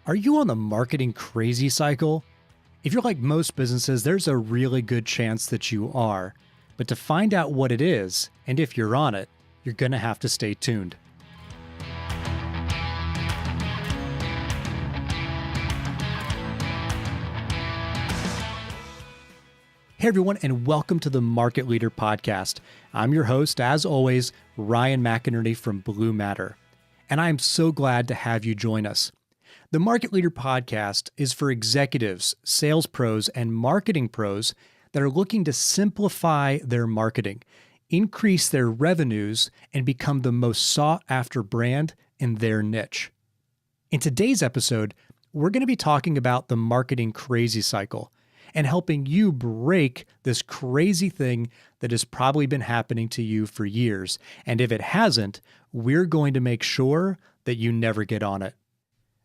Are you on the marketing crazy cycle? If you're like most businesses, there's a really good chance that you are. But to find out what it is, and if you're on it, you're going to have to stay tuned. Hey everyone, and welcome to the Market Leader Podcast. I'm your host, as always, Ryan McInerney from Blue Matter. And I am so glad to have you join us. The Market Leader Podcast is for executives, sales pros, and marketing pros that are looking to simplify their marketing, increase their revenues, and become the most sought-after brand in their niche. In today's episode, we're going to be talking about the marketing crazy cycle and helping you break this crazy thing that has probably been happening to you for years. And if it hasn't, we're going to make sure that you never get on it.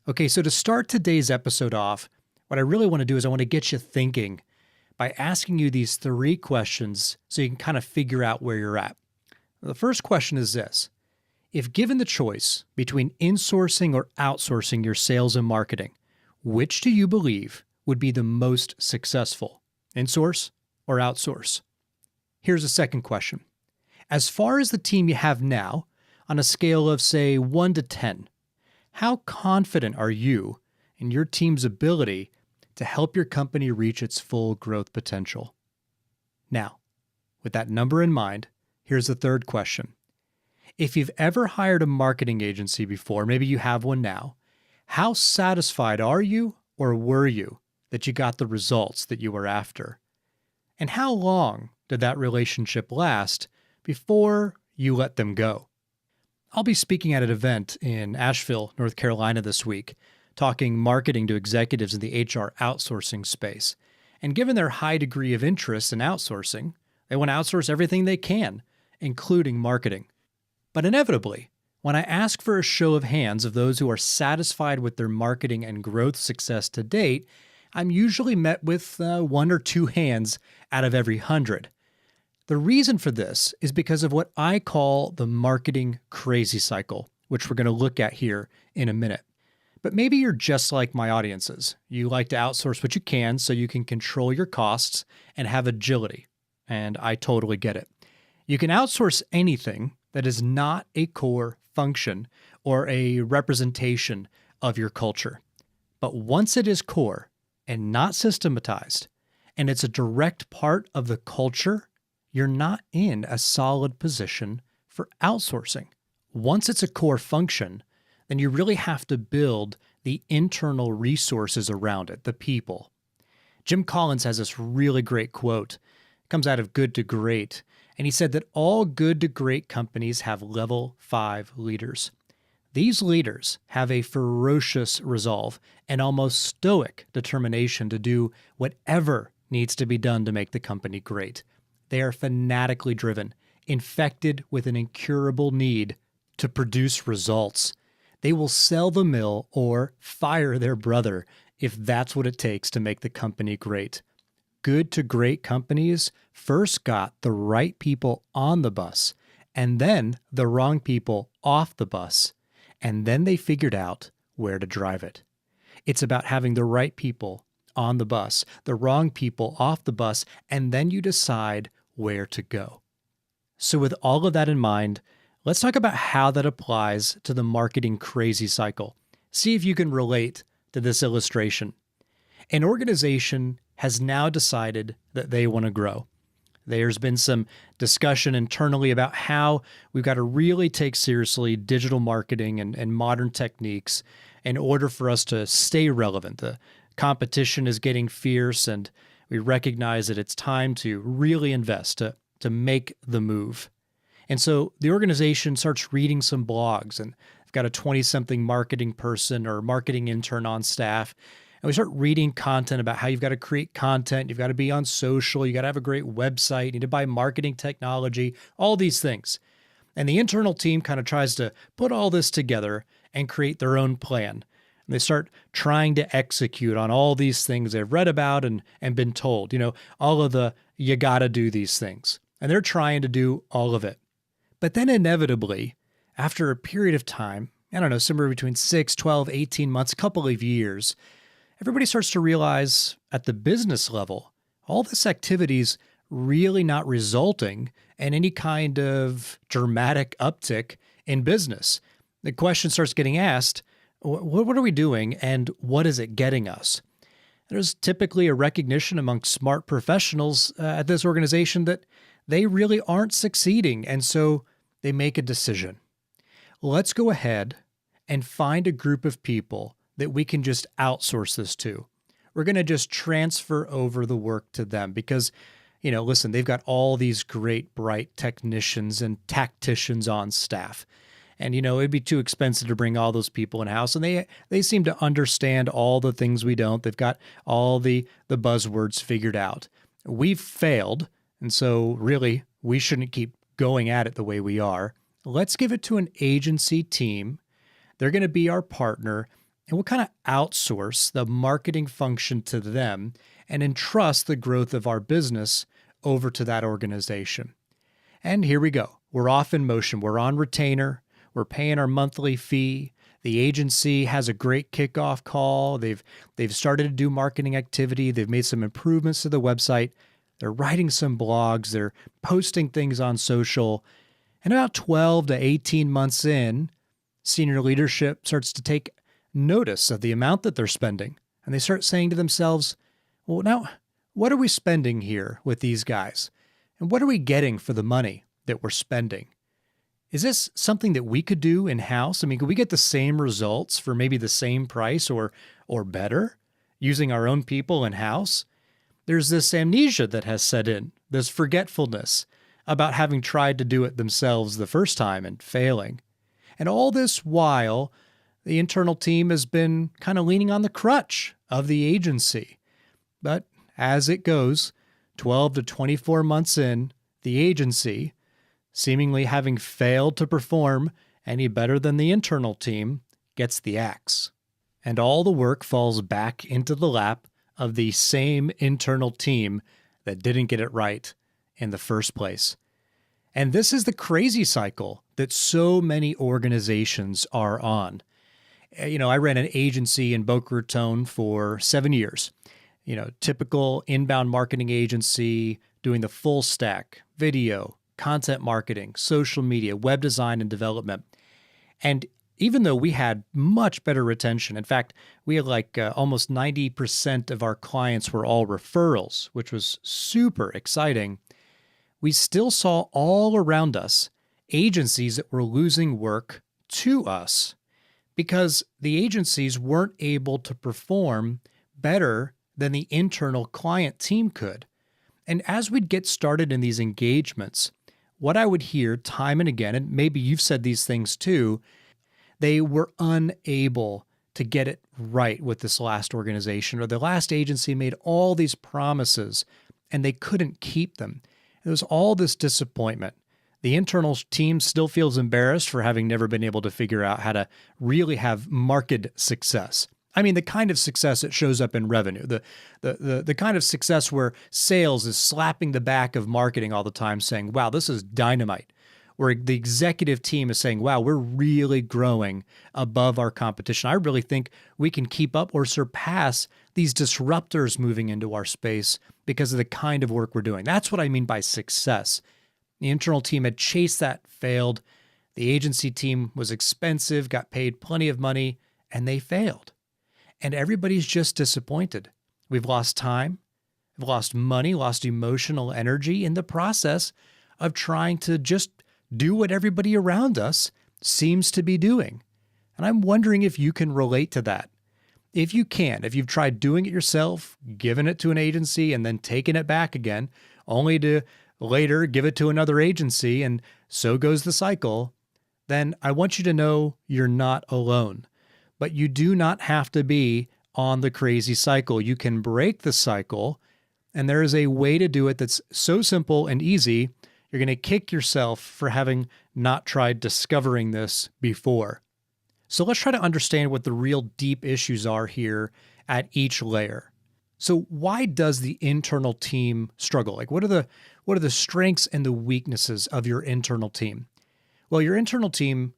Okay, so to start today's episode off, what I really want to do is I want to get you thinking by asking you these three questions so you can kind of figure out where you're at. The first question is this: if given the choice between insourcing or outsourcing your sales and marketing, which do you believe would be the most successful, insource or outsource? Here's a second question. As far as the team you have now, on a scale of say 1 to 10, how confident are you in your team's ability to help your company reach its full growth potential? Now, with that number in mind, here's the third question. If you've ever hired a marketing agency before, maybe you have one now, how satisfied are you or were you that you got the results that you were after? And how long did that relationship last before you let them go? I'll be speaking at an event in Asheville, North Carolina this week, talking marketing to executives in the HR outsourcing space. And given their high degree of interest in outsourcing, they want to outsource everything they can, including marketing. But inevitably, when I ask for a show of hands of those who are satisfied with their marketing and growth success to date, I'm usually met with 1 or 2 hands out of every 100. The reason for this is because of what I call the marketing crazy cycle, which we're going to look at here in a minute. But maybe you're just like my audiences. You like to outsource what you can so you can control your costs and have agility. And I totally get it. You can outsource anything that is not a core function or a representation of your culture. But once it is core and not systematized, and it's a direct part of the culture, you're not in a solid position for outsourcing. Once it's a core function, then you really have to build the internal resources around it, the people. Jim Collins has this really great quote. It comes out of Good to Great, and he said that all good to great companies have level 5 leaders. These leaders have a ferocious resolve and almost stoic determination to do whatever needs to be done to make the company great. They are fanatically driven, infected with an incurable need to produce results. They will sell the mill or fire their brother if that's what it takes to make the company great. Good to great companies first got the right people on the bus, and then the wrong people off the bus, and then they figured out where to drive it. It's about having the right people on the bus, the wrong people off the bus, and then you decide where to go. So with all of that in mind, let's talk about how that applies to the marketing crazy cycle. See if you can relate to this illustration. An organization has now decided that they want to grow. There's been some discussion internally about how we've got to really take seriously digital marketing and modern techniques in order for us to stay relevant. The competition is getting fierce, and we recognize that it's time to really invest, to make the move. And so the organization starts reading some blogs, and I've got a 20-something marketing person or marketing intern on staff, and we start reading content about how you've got to create content, you've got to be on social, you got to have a great website, you need to buy marketing technology, all these things. And the internal team kind of tries to put all this together and create their own plan. And they start trying to execute on all these things they've read about and been told, all of the, you got to do these things. And they're trying to do all of it. But then inevitably, after a period of time, I don't know, somewhere between 6, 12, 18 months, a couple of years, everybody starts to realize at the business level, all this activity's really not resulting in any kind of dramatic uptick in business. The question starts getting asked, what are we doing and what is it getting us? There's typically a recognition among smart professionals at this organization that they really aren't succeeding. And so they make a decision. Let's go ahead and find a group of people that we can just outsource this to. We're going to just transfer over the work to them because, listen, they've got all these great, bright technicians and tacticians on staff. And, it'd be too expensive to bring all those people in-house. And they seem to understand all the things we don't. They've got all the buzzwords figured out. We've failed. And so really, we shouldn't keep going at it the way we are. Let's give it to an agency team. They're going to be our partner. And we'll kind of outsource the marketing function to them and entrust the growth of our business over to that organization. And here we go. We're off in motion. We're on retainer. We're paying our monthly fee. The agency has a great kickoff call. They've started to do marketing activity. They've made some improvements to the website. They're writing some blogs. They're posting things on social. And about 12 to 18 months in, senior leadership starts to take notice of the amount that they're spending. And they start saying to themselves, well, now, what are we spending here with these guys? And what are we getting for the money that we're spending? Is this something that we could do in-house? I mean, could we get the same results for maybe the same price or better using our own people in-house? There's this amnesia that has set in, this forgetfulness about having tried to do it themselves the first time and failing. And all this while, the internal team has been kind of leaning on the crutch of the agency. But as it goes, 12 to 24 months in, the agency, seemingly having failed to perform any better than the internal team, gets the axe. And all the work falls back into the lap of the same internal team that didn't get it right in the first place. And this is the crazy cycle that so many organizations are on. I ran an agency in Boca Raton for 7 years. Typical inbound marketing agency doing the full stack, video, content marketing, social media, web design, and development. And even though we had much better retention, in fact, we had almost 90% of our clients were all referrals, which was super exciting, we still saw all around us agencies that were losing work to us because the agencies weren't able to perform better than the internal client team could. And as we'd get started in these engagements, what I would hear time and again, and maybe you've said these things too, they were unable to get it right with this last organization, or the last agency made all these promises and they couldn't keep them. There was all this disappointment. The internal team still feels embarrassed for having never been able to figure out how to really have market success. I mean, the kind of success that shows up in revenue, the kind of success where sales is slapping the back of marketing all the time saying, wow, this is dynamite. Where the executive team is saying, wow, we're really growing above our competition. I really think we can keep up or surpass these disruptors moving into our space because of the kind of work we're doing. That's what I mean by success. The internal team had chased that, failed. The agency team was expensive, got paid plenty of money, and they failed. And everybody's just disappointed. We've lost time, we've lost money, lost emotional energy in the process of trying to just do what everybody around us seems to be doing. And I'm wondering if you can relate to that. If you can, if you've tried doing it yourself, given it to an agency, and then taken it back again, only to later give it to another agency, and so goes the cycle, then I want you to know you're not alone. But you do not have to be on the crazy cycle. You can break the cycle, and there is a way to do it that's so simple and easy, you're going to kick yourself for having not tried discovering this before. So let's try to understand what the real deep issues are here at each layer. So why does the internal team struggle? What are the strengths and the weaknesses of your internal team? Well, your internal team,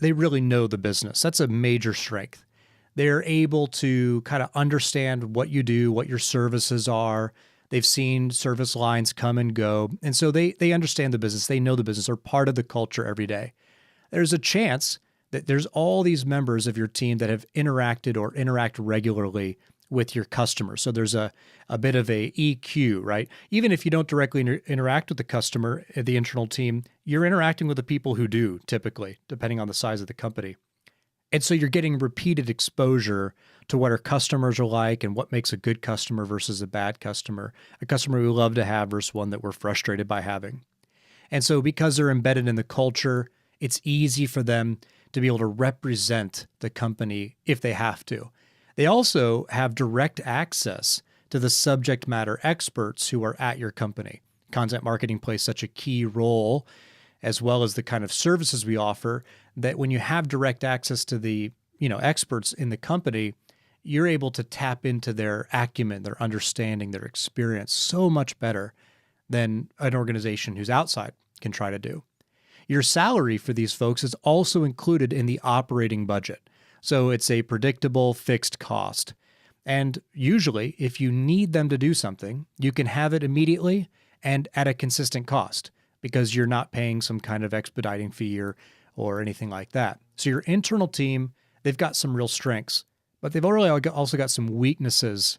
they really know the business. That's a major strength. They're able to kind of understand what you do, what your services are. They've seen service lines come and go. And so they understand the business. They know the business. They're part of the culture every day. There's a chance that there's all these members of your team that have interacted or interact regularly with your customers. So there's a bit of a EQ, right? Even if you don't directly interact with the customer, the internal team, you're interacting with the people who do typically, depending on the size of the company. And so you're getting repeated exposure to what our customers are like and what makes a good customer versus a bad customer, a customer we love to have versus one that we're frustrated by having. And so because they're embedded in the culture, it's easy for them to be able to represent the company if they have to. They also have direct access to the subject matter experts who are at your company. Content marketing plays such a key role, as well as the kind of services we offer, that when you have direct access to the experts in the company, you're able to tap into their acumen, their understanding, their experience so much better than an organization who's outside can try to do. Your salary for these folks is also included in the operating budget. So it's a predictable fixed cost. And usually, if you need them to do something, you can have it immediately and at a consistent cost because you're not paying some kind of expediting fee or anything like that. So your internal team, they've got some real strengths, but they've also got some weaknesses.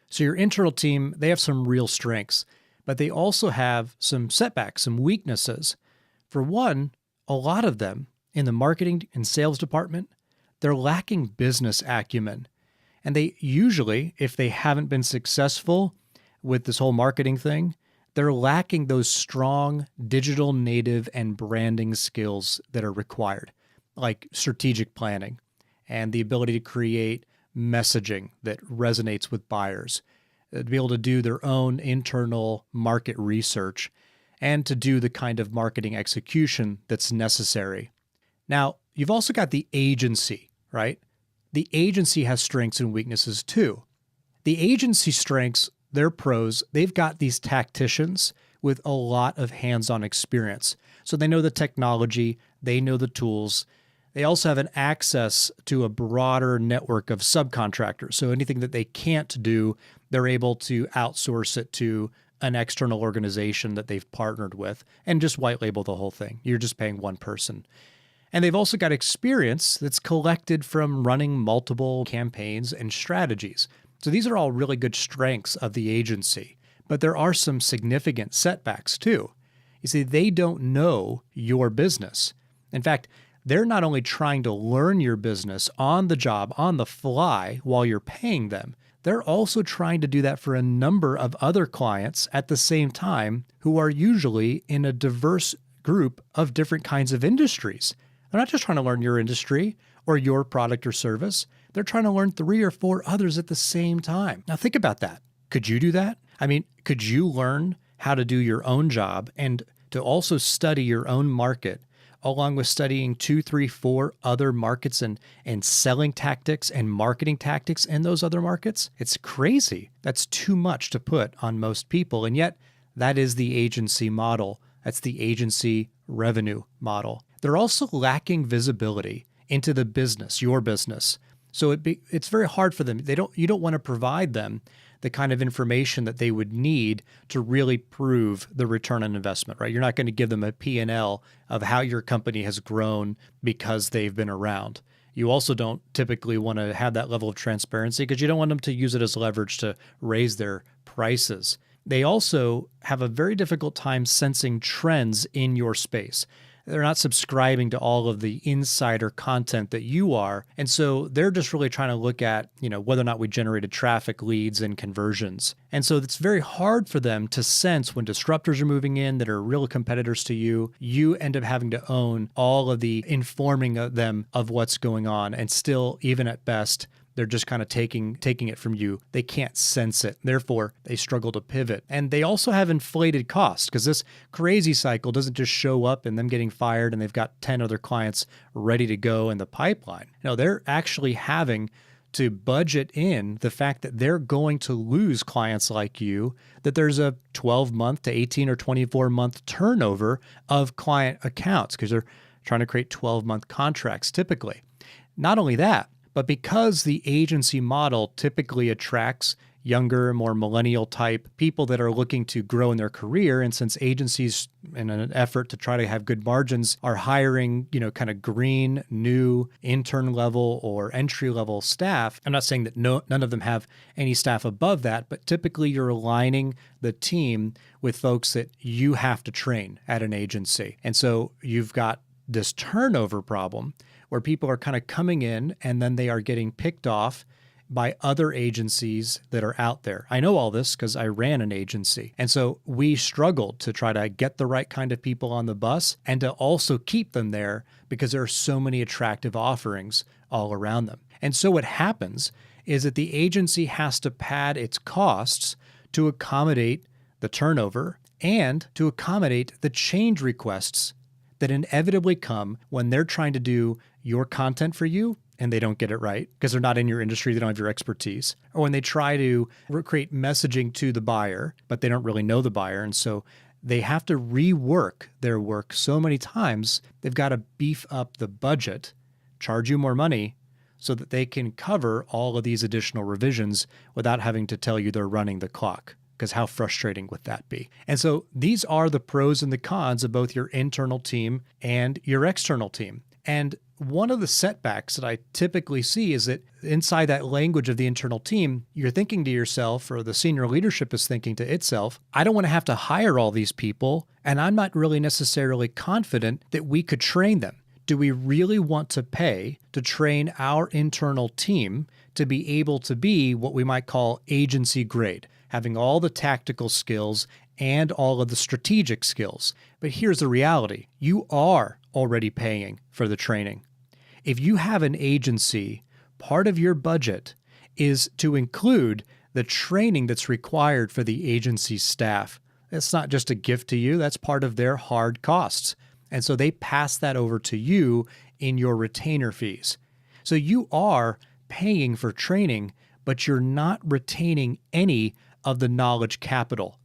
So your internal team, they have some real strengths, but they also have some setbacks, some weaknesses. For one, a lot of them in the marketing and sales department, they're lacking business acumen. And they usually, if they haven't been successful with this whole marketing thing, they're lacking those strong digital native and branding skills that are required, like strategic planning and the ability to create messaging that resonates with buyers, to be able to do their own internal market research, and to do the kind of marketing execution that's necessary. Now, you've also got the agency, right? The agency has strengths and weaknesses too. The agency strengths, they're pros. They've got these tacticians with a lot of hands-on experience. So they know the technology, they know the tools. They also have an access to a broader network of subcontractors. So anything that they can't do, they're able to outsource it to an external organization that they've partnered with and just white label the whole thing. You're just paying one person. And they've also got experience that's collected from running multiple campaigns and strategies. So these are all really good strengths of the agency, but there are some significant setbacks too. You see, they don't know your business. In fact, they're not only trying to learn your business on the job, on the fly, while you're paying them, they're also trying to do that for a number of other clients at the same time who are usually in a diverse group of different kinds of industries. They're not just trying to learn your industry or your product or service. They're trying to learn 3 or 4 others at the same time. Now think about that. Could you do that? I mean, could you learn how to do your own job and to also study your own market along with studying 2, 3, 4 other markets and selling tactics and marketing tactics in those other markets? It's crazy. That's too much to put on most people. And yet that is the agency model. That's the agency revenue model. They're also lacking visibility into the business, your business. So it's very hard for them. You don't want to provide them the kind of information that they would need to really prove the return on investment, right? You're not going to give them a P&L of how your company has grown because they've been around. You also don't typically want to have that level of transparency because you don't want them to use it as leverage to raise their prices. They also have a very difficult time sensing trends in your space. They're not subscribing to all of the insider content that you are. And so they're just really trying to look at, whether or not we generated traffic, leads, and conversions. And so it's very hard for them to sense when disruptors are moving in that are real competitors to you. You end up having to own all of the informing of them of what's going on. And still, even at best, they're just kind of taking it from you. They can't sense it. Therefore, they struggle to pivot. And they also have inflated costs because this crazy cycle doesn't just show up in them getting fired and they've got 10 other clients ready to go in the pipeline. No, they're actually having to budget in the fact that they're going to lose clients like you, that there's a 12-month to 18 or 24-month turnover of client accounts because they're trying to create 12-month contracts typically. Not only that, but because the agency model typically attracts younger, more millennial type people that are looking to grow in their career, and since agencies, in an effort to try to have good margins, are hiring, kind of green, new intern level or entry level staff. I'm not saying that none of them have any staff above that, but typically you're aligning the team with folks that you have to train at an agency. And so you've got this turnover problem where people are kind of coming in and then they are getting picked off by other agencies that are out there. I know all this because I ran an agency. And so we struggled to try to get the right kind of people on the bus and to also keep them there because there are so many attractive offerings all around them. And so what happens is that the agency has to pad its costs to accommodate the turnover and to accommodate the change requests that inevitably come when they're trying to do your content for you and they don't get it right because they're not in your industry, they don't have your expertise, or when they try to create messaging to the buyer, but they don't really know the buyer. And so they have to rework their work so many times, they've got to beef up the budget, charge you more money so that they can cover all of these additional revisions without having to tell you they're running the clock. Because how frustrating would that be? And so these are the pros and the cons of both your internal team and your external team. And one of the setbacks that I typically see is that inside that language of the internal team, you're thinking to yourself, or the senior leadership is thinking to itself, I don't want to have to hire all these people, and I'm not really necessarily confident that we could train them. Do we really want to pay to train our internal team to be able to be what we might call agency grade, having all the tactical skills and all of the strategic skills? But here's the reality. You are already paying for the training. If you have an agency, part of your budget is to include the training that's required for the agency's staff. That's not just a gift to you, that's part of their hard costs. And so they pass that over to you in your retainer fees. So you are paying for training, but you're not retaining any of the knowledge capital.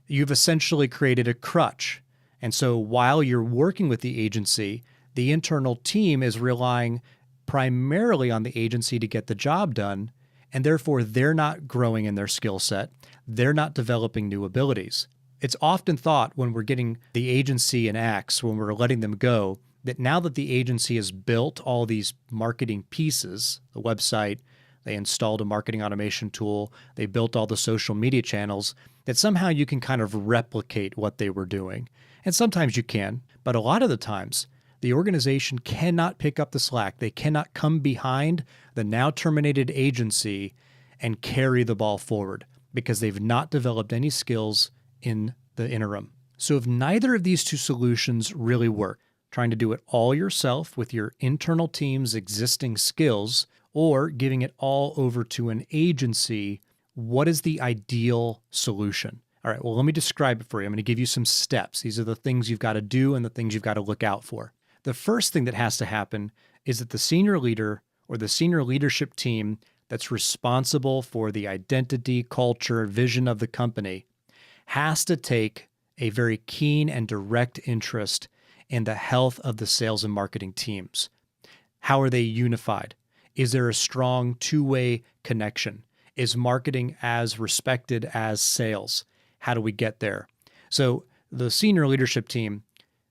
You've essentially created a crutch. And so while you're working with the agency, the internal team is relying primarily on the agency to get the job done, and therefore they're not growing in their skill set. They're not developing new abilities. It's often thought when we're getting the agency an axe, when we're letting them go, that now that the agency has built all these marketing pieces, the website, they installed a marketing automation tool, they built all the social media channels, that somehow you can kind of replicate what they were doing. And sometimes you can, but a lot of the times, the organization cannot pick up the slack. They cannot come behind the now terminated agency and carry the ball forward because they've not developed any skills in the interim. So if neither of these two solutions really work, trying to do it all yourself with your internal team's existing skills or giving it all over to an agency, what is the ideal solution? All right, well, let me describe it for you. I'm going to give you some steps. These are the things you've got to do and the things you've got to look out for. The first thing that has to happen is that the senior leader or the senior leadership team that's responsible for the identity, culture, vision of the company has to take a very keen and direct interest in the health of the sales and marketing teams. How are they unified? Is there a strong two-way connection? Is marketing as respected as sales? How do we get there? So the senior leadership team,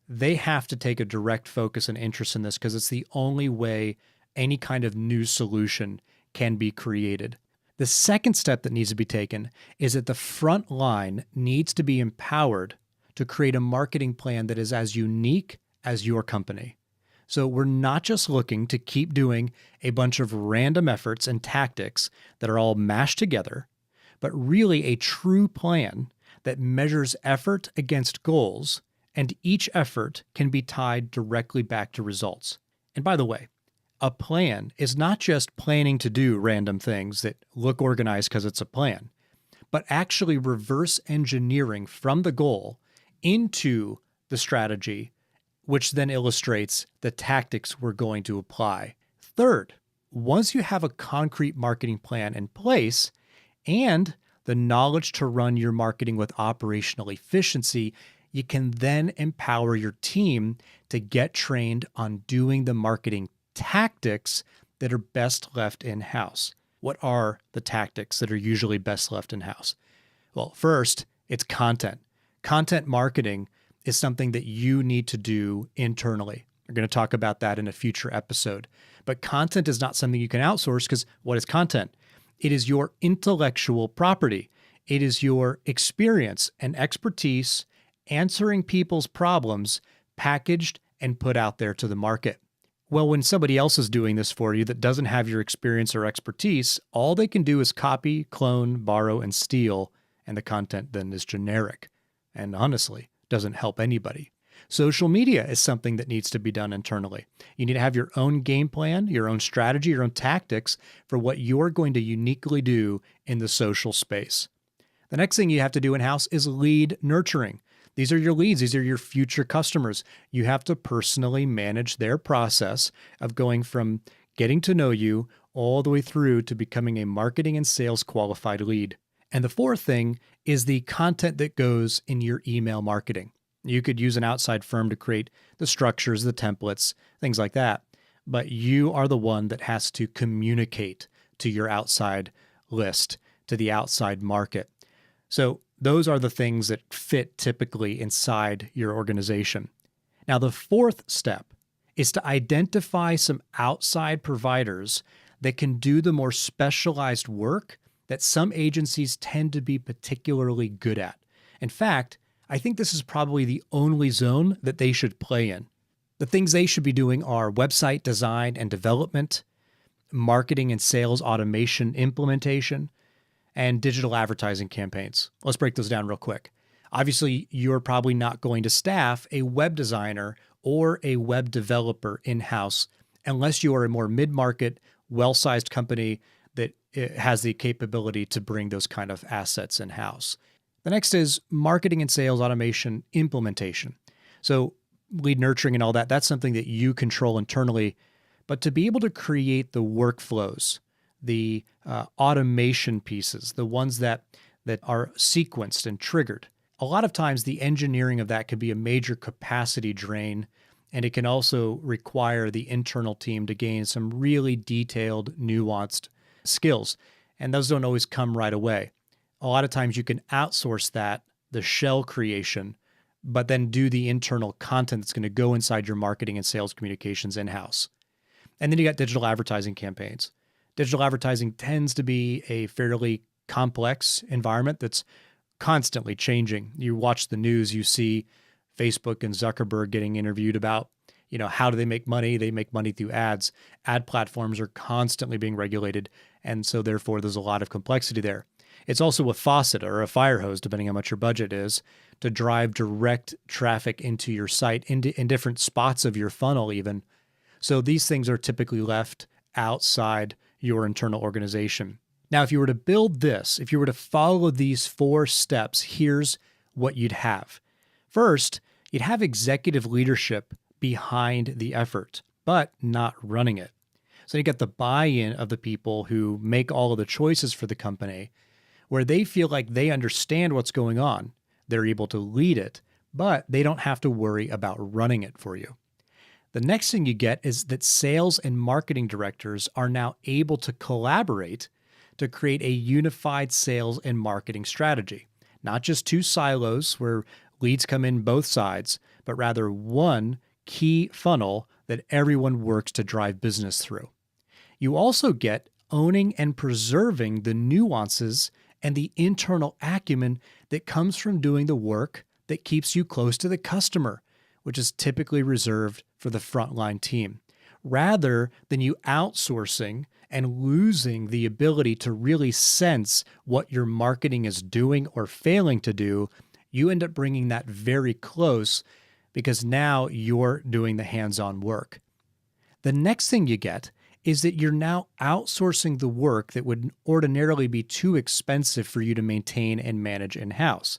they have to take a direct focus and interest in this because it's the only way any kind of new solution can be created. The second step that needs to be taken is that the front line needs to be empowered to create a marketing plan that is as unique as your company. So we're not just looking to keep doing a bunch of random efforts and tactics that are all mashed together, but really a true plan that measures effort against goals, and each effort can be tied directly back to results. And by the way, a plan is not just planning to do random things that look organized because it's a plan, but actually reverse engineering from the goal into the strategy, which then illustrates the tactics we're going to apply. Third, once you have a concrete marketing plan in place and the knowledge to run your marketing with operational efficiency, you can then empower your team to get trained on doing the marketing tactics that are best left in-house. What are the tactics that are usually best left in-house? Well, first, it's content. Content marketing is something that you need to do internally. We're going to talk about that in a future episode. But content is not something you can outsource, because what is content? It is your intellectual property. It is your experience and expertise answering people's problems packaged and put out there to the market. Well, when somebody else is doing this for you that doesn't have your experience or expertise, all they can do is copy, clone, borrow, and steal, and the content then is generic and honestly doesn't help anybody. Social media is something that needs to be done internally. You need to have your own game plan, your own strategy, your own tactics for what you're going to uniquely do in the social space. The next thing you have to do in-house is lead nurturing. These are your leads. These are your future customers. You have to personally manage their process of going from getting to know you all the way through to becoming a marketing and sales qualified lead. And the fourth thing is the content that goes in your email marketing. You could use an outside firm to create the structures, the templates, things like that. But you are the one that has to communicate to your outside list, to the outside market. So those are the things that fit typically inside your organization. Now, the fourth step is to identify some outside providers that can do the more specialized work that some agencies tend to be particularly good at. In fact, I think this is probably the only zone that they should play in. The things they should be doing are website design and development, marketing and sales automation implementation, and digital advertising campaigns. Let's break those down real quick. Obviously, you're probably not going to staff a web designer or a web developer in-house unless you are a more mid-market, well-sized company that has the capability to bring those kind of assets in-house. The next is marketing and sales automation implementation. So lead nurturing and all that, that's something that you control internally. But to be able to create the workflows, the automation pieces, the ones that are sequenced and triggered, a lot of times the engineering of that can be a major capacity drain, and it can also require the internal team to gain some really detailed, nuanced skills. And those don't always come right away. A lot of times you can outsource that, the shell creation, but then do the internal content that's going to go inside your marketing and sales communications in-house. And then you got digital advertising campaigns. Digital advertising tends to be a fairly complex environment that's constantly changing. You watch the news, you see Facebook and Zuckerberg getting interviewed about, how do they make money? They make money through ads. Ad platforms are constantly being regulated, and so therefore there's a lot of complexity there. It's also a faucet or a fire hose, depending on how much your budget is, to drive direct traffic into your site, in different spots of your funnel even. So these things are typically left outside your internal organization. Now, if you were to build this, if you were to follow these 4 steps, here's what you'd have. First, you'd have executive leadership behind the effort, but not running it. So you get the buy-in of the people who make all of the choices for the company, where they feel like they understand what's going on. They're able to lead it, but they don't have to worry about running it for you. The next thing you get is that sales and marketing directors are now able to collaborate to create a unified sales and marketing strategy. Not just 2 silos where leads come in both sides, but rather one key funnel that everyone works to drive business through. You also get owning and preserving the nuances and the internal acumen that comes from doing the work that keeps you close to the customer, which is typically reserved for the frontline team, rather than you outsourcing and losing the ability to really sense what your marketing is doing or failing to do. You end up bringing that very close because now you're doing the hands-on work. The next thing you get is that you're now outsourcing the work that would ordinarily be too expensive for you to maintain and manage in-house.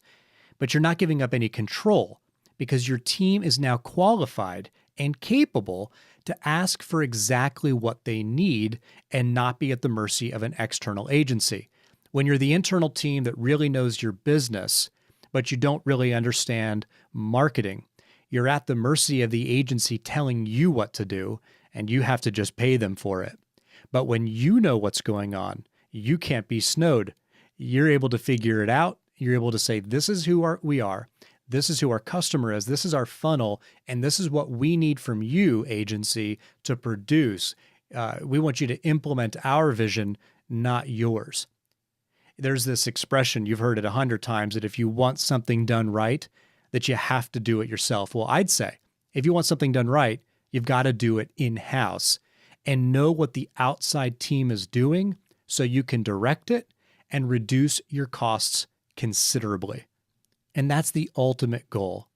But you're not giving up any control because your team is now qualified and capable to ask for exactly what they need and not be at the mercy of an external agency. When you're the internal team that really knows your business, but you don't really understand marketing. You're at the mercy of the agency telling you what to do, and you have to just pay them for it. But when you know what's going on, you can't be snowed. You're able to figure it out. You're able to say, this is who we are. This is who our customer is. This is our funnel. And this is what we need from you, agency, to produce. We want you to implement our vision, not yours. There's this expression, you've heard it 100 times, that if you want something done right, that you have to do it yourself. Well, I'd say if you want something done right, you've got to do it in-house and know what the outside team is doing so you can direct it and reduce your costs considerably. And that's the ultimate goal.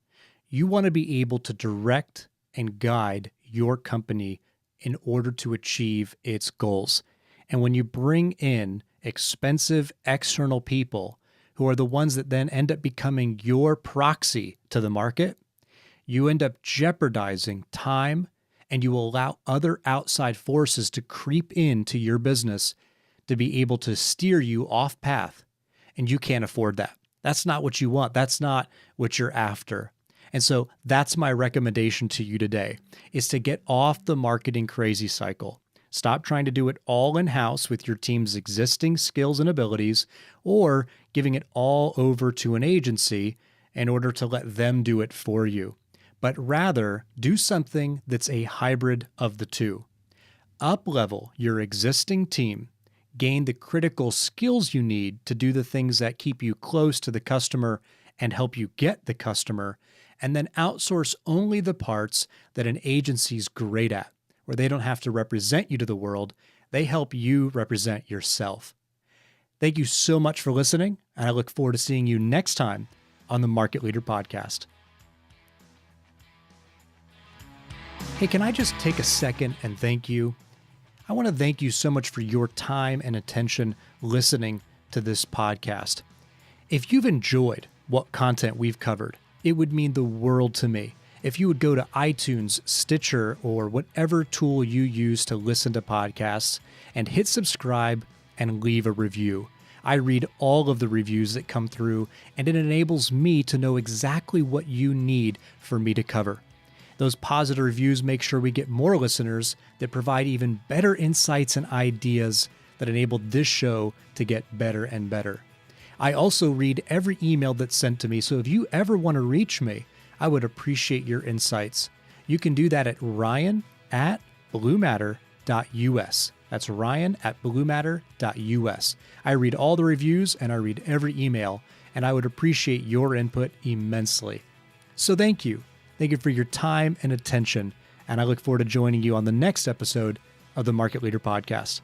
You want to be able to direct and guide your company in order to achieve its goals. And when you bring in expensive external people who are the ones that then end up becoming your proxy to the market, you end up jeopardizing time, and you will allow other outside forces to creep into your business to be able to steer you off path. And you can't afford that. That's not what you want. That's not what you're after. And so that's my recommendation to you today, is to get off the marketing crazy cycle. Stop trying to do it all in-house with your team's existing skills and abilities, or giving it all over to an agency in order to let them do it for you. But rather, do something that's a hybrid of the two. Up-level your existing team, gain the critical skills you need to do the things that keep you close to the customer and help you get the customer, and then outsource only the parts that an agency's great at, where they don't have to represent you to the world. They help you represent yourself. Thank you so much for listening, and I look forward to seeing you next time on the Market Leader Podcast. Hey, can I just take a second and thank you? I want to thank you so much for your time and attention listening to this podcast. If you've enjoyed what content we've covered, it would mean the world to me if you would go to iTunes, Stitcher, or whatever tool you use to listen to podcasts and hit subscribe and leave a review. I read all of the reviews that come through, and it enables me to know exactly what you need for me to cover. Those positive reviews make sure we get more listeners that provide even better insights and ideas that enable this show to get better and better. I also read every email that's sent to me, so if you ever want to reach me, I would appreciate your insights. You can do that at ryan@bluematter.us. That's ryan@bluematter.us. I read all the reviews and I read every email, and I would appreciate your input immensely. So thank you. Thank you for your time and attention, and I look forward to joining you on the next episode of the Market Leader Podcast.